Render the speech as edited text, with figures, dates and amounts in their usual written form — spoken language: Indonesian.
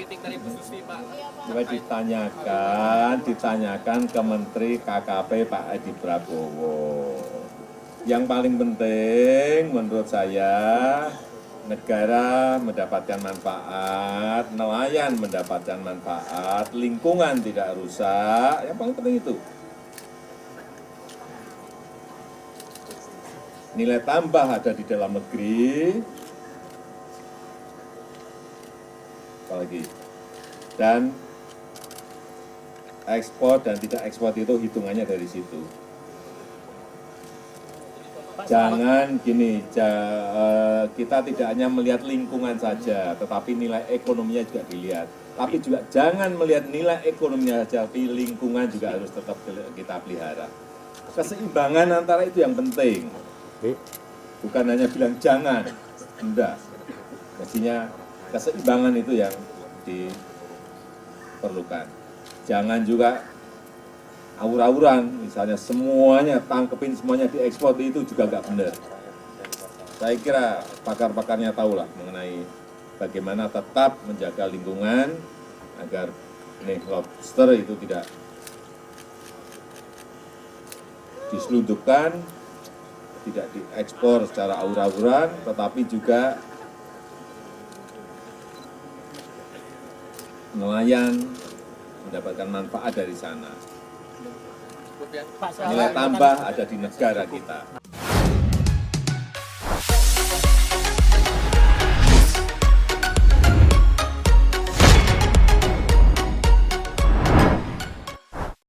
kritik dari Bu Susi, Pak. Coba ditanyakan ke Menteri KKP Pak Edi Prabowo. Yang paling penting menurut saya, negara mendapatkan manfaat, nelayan mendapatkan manfaat, lingkungan tidak rusak, yang paling penting itu. Nilai tambah ada di dalam negeri, apalagi, dan ekspor dan tidak ekspor itu hitungannya dari situ. Jangan gini, kita tidak hanya melihat lingkungan saja, tetapi nilai ekonominya juga dilihat. Tapi juga jangan melihat nilai ekonominya saja, tapi lingkungan juga harus tetap kita pelihara. Keseimbangan antara itu yang penting. Bukan hanya bilang jangan, enggak. Mestinya keseimbangan itu yang diperlukan. Jangan juga awur-awuran, misalnya semuanya tangkepin, semuanya diekspor, itu juga nggak benar. Saya kira pakar-pakarnya tahulah mengenai bagaimana tetap menjaga lingkungan agar lobster itu tidak diselundupkan, tidak diekspor secara awur-awuran, tetapi juga nelayan mendapatkan manfaat dari sana. Nilai tambah ada di negara kita.